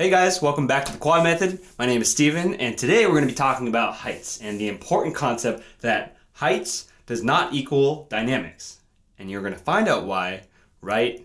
Hey guys, welcome back to the Quad Method. My name is Steven, and today we're going to be talking about heights and the important concept that heights does not equal dynamics. And you're going to find out why right.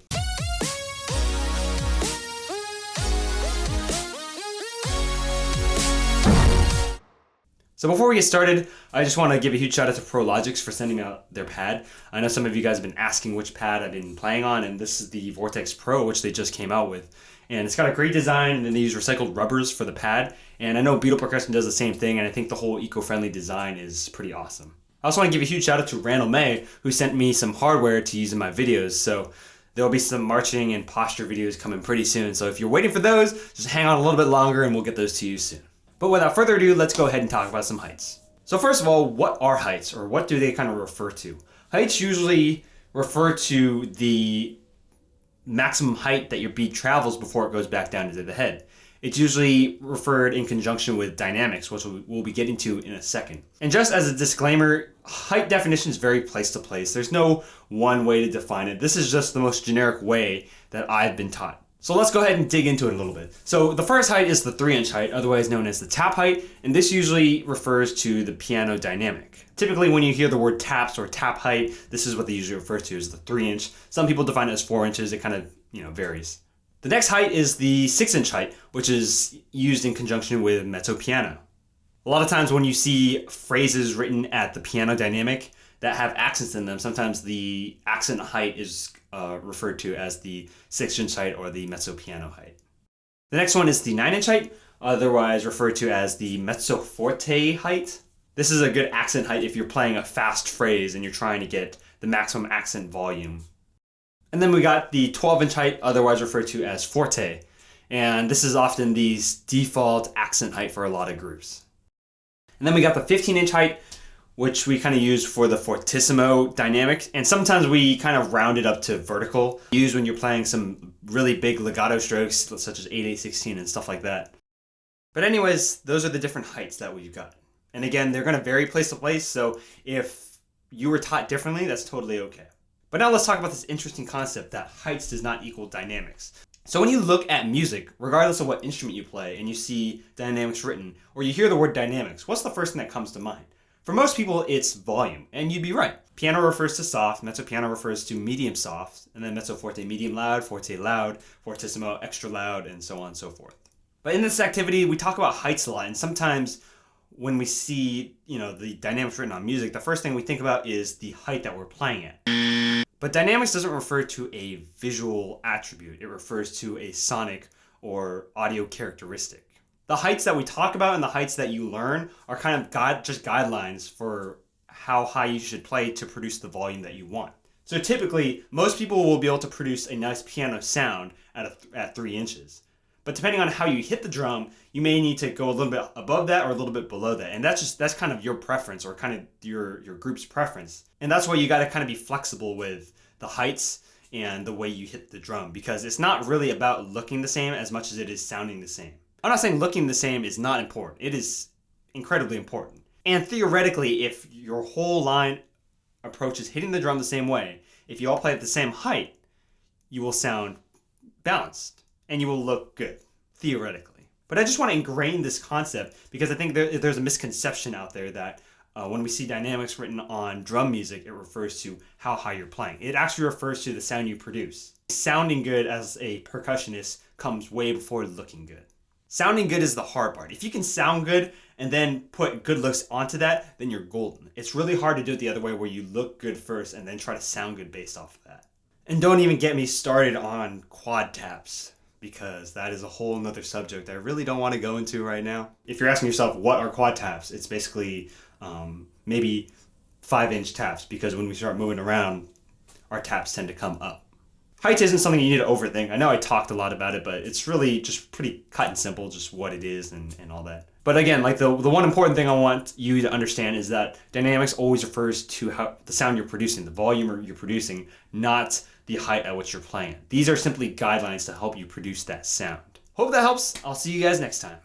So before we get started, I just want to give a huge shout out to ProLogix for sending out their pad. I know some of you guys have been asking which pad I've been playing on, and this is the Vortex Pro, which they just came out with. And it's got a great design, and they use recycled rubbers for the pad. And I know Beetle Percussion does the same thing, and I think the whole eco-friendly design is pretty awesome. I also want to give a huge shout out to Randall May, who sent me some hardware to use in my videos. So there'll be some marching and posture videos coming pretty soon. So if you're waiting for those, just hang on a little bit longer and we'll get those to you soon. But without further ado, let's go ahead and talk about some heights. So first of all, what are heights, or what do they kind of refer to? Heights usually refer to the maximum height that your beat travels before it goes back down into the head. It's usually referred in conjunction with dynamics, which we'll be getting to in a second. And just as a disclaimer, height definitions vary place to place. There's no one way to define it. This is just the most generic way that I've been taught. So let's go ahead and dig into it a little bit. So the first height is the 3-inch height, otherwise known as the tap height, and this usually refers to the piano dynamic. Typically when you hear the word taps or tap height, this is what they usually refer to as the 3-inch. Some people define it as 4 inches, it kind of varies. The next height is the 6-inch height, which is used in conjunction with mezzo piano. A lot of times when you see phrases written at the piano dynamic that have accents in them, sometimes the accent height is referred to as the 6-inch height or the mezzo piano height. The next one is the 9-inch height, otherwise referred to as the mezzo forte height. This is a good accent height if you're playing a fast phrase and you're trying to get the maximum accent volume. And then we got the 12-inch height, otherwise referred to as forte. And this is often the default accent height for a lot of groups. And then we got the 15-inch height, which we kind of use for the fortissimo dynamic. And sometimes we kind of round it up to vertical, used when you're playing some really big legato strokes, such as 8/8/16 and stuff like that. But anyways, those are the different heights that we've got. And again, they're going to vary place to place, so if you were taught differently, that's totally okay. But now let's talk about this interesting concept that heights does not equal dynamics. So when you look at music, regardless of what instrument you play, and you see dynamics written, or you hear the word dynamics, what's the first thing that comes to mind? For most people, it's volume, and you'd be right. Piano refers to soft, mezzo piano refers to medium soft, and then mezzo forte medium loud, fortissimo extra loud, and so on and so forth. But in this activity, we talk about heights a lot, and sometimes when we see, the dynamics written on music, the first thing we think about is the height that we're playing at. But dynamics doesn't refer to a visual attribute. It refers to a sonic or audio characteristic. The heights that we talk about and the heights that you learn are kind of just guidelines for how high you should play to produce the volume that you want. So typically, most people will be able to produce a nice piano sound at 3 inches. But depending on how you hit the drum, you may need to go a little bit above that or a little bit below that. And that's kind of your preference, or kind of your group's preference. And that's why you got to kind of be flexible with the heights and the way you hit the drum, because it's not really about looking the same as much as it is sounding the same. I'm not saying looking the same is not important. It is incredibly important. And theoretically, if your whole line approaches hitting the drum the same way, if you all play at the same height, you will sound balanced and you will look good, theoretically. But I just want to ingrain this concept because I think there's a misconception out there that when we see dynamics written on drum music, it refers to how high you're playing. It actually refers to the sound you produce. Sounding good as a percussionist comes way before looking good. Sounding good is the hard part. If you can sound good and then put good looks onto that, then you're golden. It's really hard to do it the other way, where you look good first and then try to sound good based off of that. And don't even get me started on quad taps, because that is a whole nother subject I really don't want to go into right now. If you're asking yourself, what are quad taps? It's basically maybe 5-inch taps, because when we start moving around, our taps tend to come up. Height isn't something you need to overthink. I know I talked a lot about it, but it's really just pretty cut and simple, just what it is and all that. But again, like the one important thing I want you to understand is that dynamics always refers to how the sound you're producing, the volume you're producing, not the height at which you're playing. These are simply guidelines to help you produce that sound. Hope that helps. I'll see you guys next time.